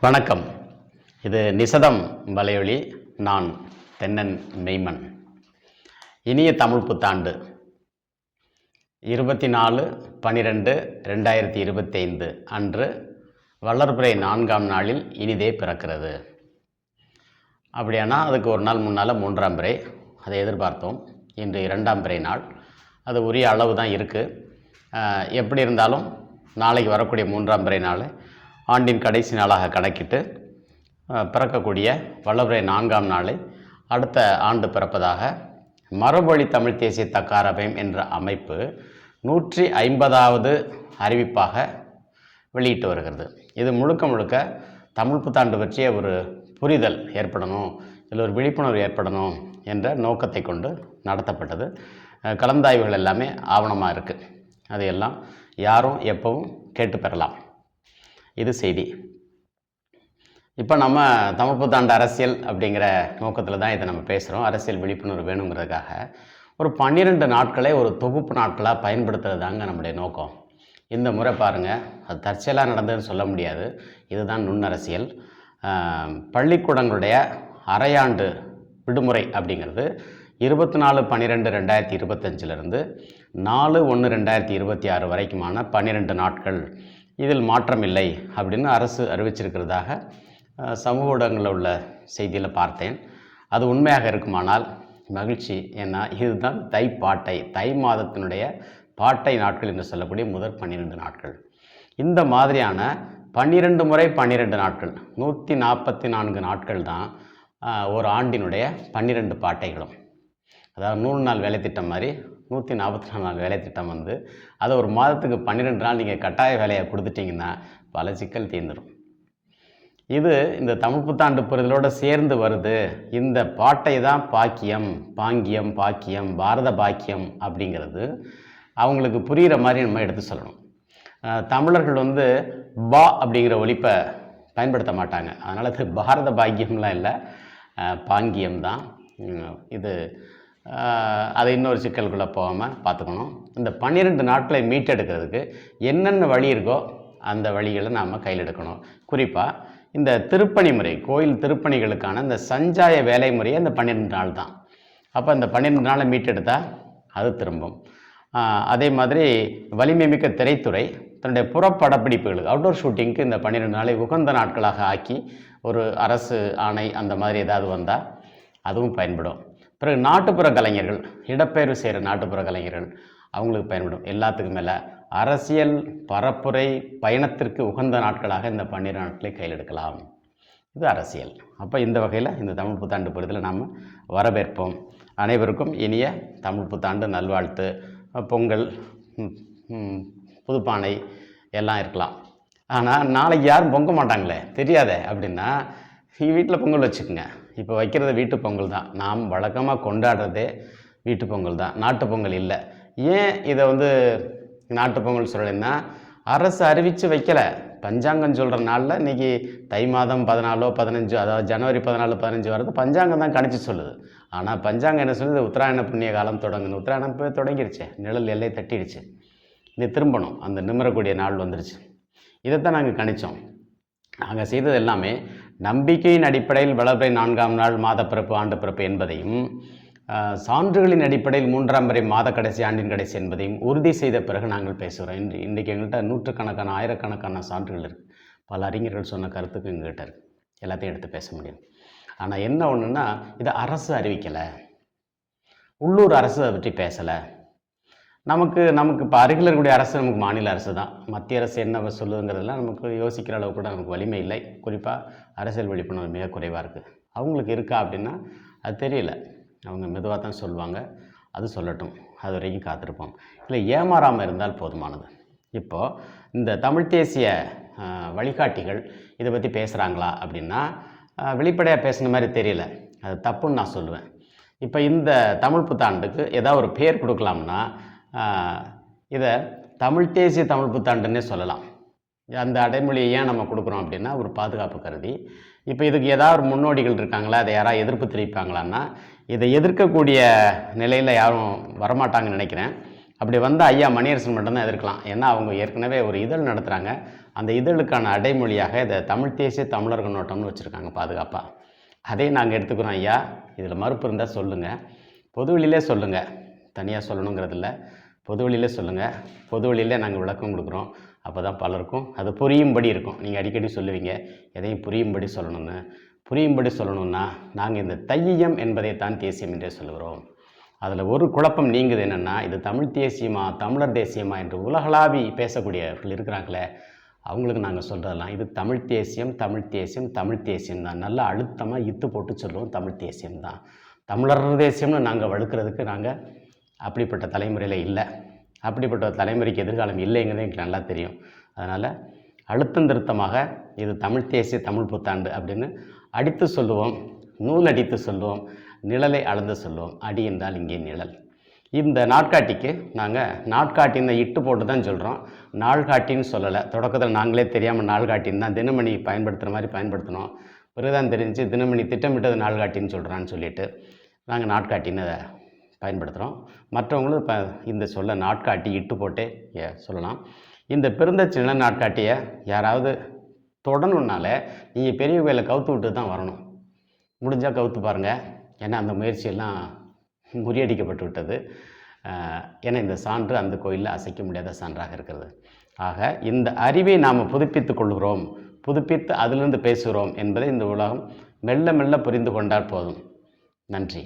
வணக்கம். இது நிசதம் வலையொலி. நான் தென்னன் மெய்மன். இனிய தமிழ் புத்தாண்டு 24/12/2025 அன்று வளர்பிறை 4ஆம் நாளில் இனிதே பிறக்கிறது. அப்படியானா அதுக்கு ஒரு நாள் முன்னால் 3ஆம் பிறை, அதை எதிர்பார்த்தோம். இன்று 2ஆம் பிறை நாள். அது உரிய அளவு தான் இருக்குது. எப்படி இருந்தாலும் நாளைக்கு வரக்கூடிய 3ஆம் பிறை நாள் ஆண்டின் கடைசி நாளாக கணக்கிட்டு பிறக்கக்கூடிய வளர்பிறை 4ஆம் நாளை அடுத்த ஆண்டு பிறப்பதாக மரபொழி தமிழ் தேசிய தக்காரபயம் என்ற அமைப்பு 150வது அறிவிப்பாக வெளியிட்டு வருகிறது. இது முழுக்க தமிழ் புத்தாண்டு பற்றிய ஒரு புரிதல் ஏற்படணும், இதில் ஒரு விழிப்புணர்வு ஏற்படணும் என்ற நோக்கத்தை கொண்டு நடத்தப்பட்டது. கலந்தாய்வுகள் எல்லாமே ஆவணமாக இருக்குது. அதையெல்லாம் யாரும் எப்பவும் கேட்டு பெறலாம். இது செய்தி. இப்போ நம்ம தமிழ் புத்தாண்டு அரசியல் அப்படிங்கிற நோக்கத்தில் தான் இதை நம்ம பேசுகிறோம். அரசியல் விழிப்புணர்வு வேணுங்கிறதுக்காக ஒரு 12 நாட்களை ஒரு தொகுப்பு நாட்களாக பயன்படுத்துறது தாங்க நம்முடைய நோக்கம். இந்த முறை பாருங்கள், அது தற்செயலாக நடந்ததுன்னு சொல்ல முடியாது. இதுதான் நுண்ணரசியல். பள்ளிக்கூடங்களுடைய அரையாண்டு விடுமுறை அப்படிங்கிறது 24/12/2025 4/1/2026 வரைக்குமான 12 நாட்கள். இதில் மாற்றமில்லை அப்படின்னு அரசு அறிவிச்சிருக்கிறதாக சமூக ஊடகங்களில் உள்ள செய்தியில் பார்த்தேன். அது உண்மையாக இருக்குமானால் மகிழ்ச்சி. ஏன்னா இதுதான் தை மாதத்தினுடைய பாட்டை நாட்கள் என்று சொல்லக்கூடிய முதல் 12 நாட்கள். இந்த மாதிரியான 12 முறை 12 நாட்கள் 144 நாட்கள் தான் ஒரு ஆண்டினுடைய 12 பாட்டைகளும். அதாவது 100 நாள் வேலை திட்டம் மாதிரி 144 நாள் வேலை திட்டம் வந்து அதை ஒரு மாதத்துக்கு 12 நாள் நீங்கள் கட்டாய வேலையை கொடுத்துட்டிங்கன்னா பல சிக்கல் தீர்ந்துடும். இது இந்த தமிழ் புத்தாண்டு புரிதலோடு சேர்ந்து வருது. இந்த பாட்டை தான் பாங்கியம், பாரத பாக்கியம் அப்படிங்கிறது அவங்களுக்கு புரிகிற மாதிரி நம்ம எடுத்து சொல்லணும். தமிழர்கள் வந்து பா அப்படிங்கிற ஒலிப்பை பயன்படுத்த மாட்டாங்க. அதனால் இது பாரத பாக்கியம்லாம் இல்லை, பாங்கியம் தான் இது. அதை இன்னொரு சிக்கலுக்குள்ளே போகாமல் பார்த்துக்கணும். இந்த 12 நாட்களை மீட்டெடுக்கிறதுக்கு என்னென்ன வழி இருக்கோ அந்த வழிகளை நாம் கையில் எடுக்கணும். குறிப்பாக இந்த திருப்பணி முறை, கோயில் திருப்பணிகளுக்கான இந்த சஞ்சாய வேலை முறையை இந்த 12 நாள் தான். அப்போ இந்த 12 நாளை மீட்டெடுத்தால் அது திரும்பும். அதே மாதிரி வலிமை மிக்க திரைத்துறை தன்னுடைய புறப்படப்பிடிப்புகளுக்கு அவுட்டோர் ஷூட்டிங்க்கு இந்த 12 நாளை உகந்த நாட்களாக ஆக்கி ஒரு அரசு ஆணை அந்த மாதிரி ஏதாவது வந்தால் அதுவும் பயன்படும். பிறகு நாட்டுப்புற கலைஞர்கள், இடப்பெயர்வு செய்கிற நாட்டுப்புற கலைஞர்கள், அவங்களுக்கு பயன்படும். எல்லாத்துக்கும் மேலே அரசியல் பரப்புரை பயணத்திற்கு உகந்த நாட்களாக இந்த 12 நாட்களை கையில் எடுக்கலாம். இது அரசியல். அப்போ இந்த வகையில் இந்த தமிழ் புத்தாண்டு புரிதலை நாம் வரவேற்போம். அனைவருக்கும் இனிய தமிழ் புத்தாண்டு நல்வாழ்த்து. பொங்கல், புதுப்பானை எல்லாம் இருக்கலாம். ஆனால் நாளைக்கு யாரும் பொங்க மாட்டாங்களே, தெரியாதே அப்படின்னா வீட்டில் பொங்கல் வச்சுக்கோங்க. இப்போ வைக்கிறது வீட்டு பொங்கல் தான். நாம் வழக்கமாக கொண்டாடுறதே வீட்டு பொங்கல் தான், நாட்டு பொங்கல் இல்லை. ஏன் இதை வந்து நாட்டு பொங்கல் சொல்லலைன்னா, அரசு அறிவித்து வைக்கலை. பஞ்சாங்கம் சொல்கிற நாளில் இன்றைக்கி தை மாதம் 14 15, அதாவது ஜனவரி 14 15 வரது பஞ்சாங்கம் தான் கணிச்சு சொல்லுது. ஆனால் பஞ்சாங்கம் என்ன சொல்லுது? உத்தராயண புண்ணிய காலம் தொடங்கணும். உத்தராயணம் போய் தொடங்கிருச்சு, நிழல் எல்லை தட்டிடுச்சு. இது திரும்பணும், அந்த நிமிரக்கூடிய நாள் வந்துருச்சு. இதைத்தான் நாங்கள் கணித்தோம். நாங்கள் செய்தது எல்லாமே நம்பிக்கையின் அடிப்படையில் வளர்பிறை 4ஆம் நாள் மாதப்பிறப்பு ஆண்டு பிறப்பு என்பதையும், சான்றுகளின் அடிப்படையில் 3ஆம் பிறை மாத கடைசி ஆண்டின் கடைசி என்பதையும் உறுதி செய்த பிறகு நாங்கள் பேசுகிறோம். இன்றைக்கு எங்கள்கிட்ட நூற்றுக்கணக்கான ஆயிரக்கணக்கான சான்றுகள் இருக்குது. பல அறிஞர்கள் சொன்ன கருத்துக்கு எங்கள்கிட்ட இருக்குது. எல்லாத்தையும் எடுத்து பேச முடியும். ஆனால் என்ன ஒன்றுன்னா, இதை அரசு அறிவிக்கலை, உள்ளூர் அரசு அதை பற்றி பேசலை. நமக்கு இப்போ அருகில் இருக்கக்கூடிய அரசு நமக்கு மாநில அரசு தான். மத்திய அரசு என்ன சொல்லுங்கிறதெல்லாம் நமக்கு யோசிக்கிற அளவு கூட நமக்கு வலிமை இல்லை. குறிப்பாக அரசியல் விழிப்புணர்வு மிக குறைவாக இருக்குது. அவங்களுக்கு இருக்கா அப்படின்னா அது தெரியல. அவங்க மெதுவாக தான் சொல்லுவாங்க. அது சொல்லட்டும், அது வரைக்கும் காத்திருப்போம். இல்லை, ஏமாறாமல் இருந்தால் போதுமானது. இப்போது இந்த தமிழ் தேசிய வழிகாட்டிகள் இதை பற்றி பேசுகிறாங்களா அப்படின்னா வெளிப்படையாக பேசுன மாதிரி தெரியல. அது தப்புன்னு நான் சொல்லுவேன். இப்போ இந்த தமிழ் புத்தாண்டுக்கு ஏதாவது ஒரு பேர் கொடுக்கலாம்னா இதை தமிழ் தேசிய தமிழ் புத்தாண்டுன்னே சொல்லலாம். அந்த அடைமொழியை ஏன் நம்ம கொடுக்குறோம் அப்படின்னா ஒரு பாதுகாப்பு கருதி. இப்போ இதுக்கு ஏதாவது ஒரு முன்னோடிகள் இருக்காங்களா, அதை யாராவது எதிர்ப்பு தெரிவிப்பாங்களான்னா இதை எதிர்க்கக்கூடிய நிலையில் யாரும் வரமாட்டாங்கன்னு நினைக்கிறேன். அப்படி வந்தால் ஐயா மணியரசன் மட்டும்தான் எதிர்க்கலாம். ஏன்னா அவங்க ஏற்கனவே ஒரு இதழ் நடத்துகிறாங்க. அந்த இதழுக்கான அடைமொழியாக இதை தமிழ் தேசிய தமிழர்கள் நோட்டம்னு வச்சுருக்காங்க பாதுகாப்பாக. அதையும் நாங்கள் எடுத்துக்கிறோம் ஐயா. இதில் மறுப்பு இருந்தால் சொல்லுங்கள், பொதுவெளியிலே சொல்லுங்கள், தனியாக சொல்லணுங்கிறதில்ல, பொதுவெளியிலே சொல்லுங்கள். பொதுவெளியிலே நாங்கள் விளக்கம் கொடுக்குறோம். அப்போ தான் பலருக்கும் அது புரியும்படி இருக்கும். நீங்கள் அடிக்கடி சொல்லுவீங்க எதையும் புரியும்படி சொல்லணும்னு. புரியும்படி சொல்லணும்னா நாங்கள் இந்த தையியம் என்பதைத்தான் தேசியம் என்றே சொல்லுகிறோம். அதில் ஒரு குழப்பம் நீங்குது. என்னென்னா இது தமிழ் தேசியமா தமிழர் தேசியமா என்று உலகளாவி பேசக்கூடியவர்கள் இருக்கிறாங்களே, அவங்களுக்கு நாங்கள் சொல்கிறதெல்லாம் இது தமிழ் தேசியம் தமிழ் தேசியம் தமிழ் தேசியம் தான். நல்லா அழுத்தமாக இத்து போட்டு சொல்லுவோம் தமிழ் தேசியம் தான். தமிழர் தேசியம்னு நாங்கள் வழுக்கிறதுக்கு நாங்கள் அப்படிப்பட்ட தலைமுறையில் இல்லை. அப்படிப்பட்ட தலைமுறைக்கு எதிர்காலம் இல்லைங்கிறது எங்களுக்கு நல்லா தெரியும். அதனால் அழுத்தம் திருத்தமாக இது தமிழ் தேசிய தமிழ் புத்தாண்டு அப்படின்னு அடித்து சொல்லுவோம், நூல் அடித்து சொல்லுவோம், நிழலை அளந்து சொல்லுவோம். அடி என்றால் இங்கே நிழல். இந்த நாட்காட்டிக்கு நாங்கள் நாட்காட்டின்னு இட்டு போட்டு தான் சொல்கிறோம், நாள்காட்டின்னு சொல்லலை. தொடக்கத்தில் நாங்களே தெரியாமல் நாள்காட்டின்னு தான் தினமணி பயன்படுத்துகிற மாதிரி பயன்படுத்தினோம். பிறகுதான் தெரிஞ்சு தினமணி திட்டமிட்டது நாள்காட்டின்னு சொல்கிறான்னு சொல்லிட்டு நாங்கள் நாட்காட்டின்னு அதை பயன்படுத்துகிறோம். மற்றவங்களும் இப்போ இந்த சொல்ல நாட்காட்டி இட்டு போட்டே சொல்லலாம். இந்த பெருந்தச்சு நில நாட்காட்டியை யாராவது தொடணுன்னாலே நீங்கள் பெரிய கோயிலில் கவுத்து விட்டு தான் வரணும். முடிஞ்சால் கவுத்து பாருங்கள். ஏன்னா அந்த முயற்சியெல்லாம் முறியடிக்கப்பட்டு விட்டது. ஏன்னா இந்த சான்று அந்த கோயிலில் அசைக்க முடியாத சான்றாக இருக்கிறது. ஆக இந்த அறிவை நாம் புதுப்பித்து கொள்கிறோம், புதுப்பித்து அதிலிருந்து பேசுகிறோம் என்பதை இந்த உலகம் மெல்ல மெல்ல புரிந்து கொண்டால் போதும். நன்றி.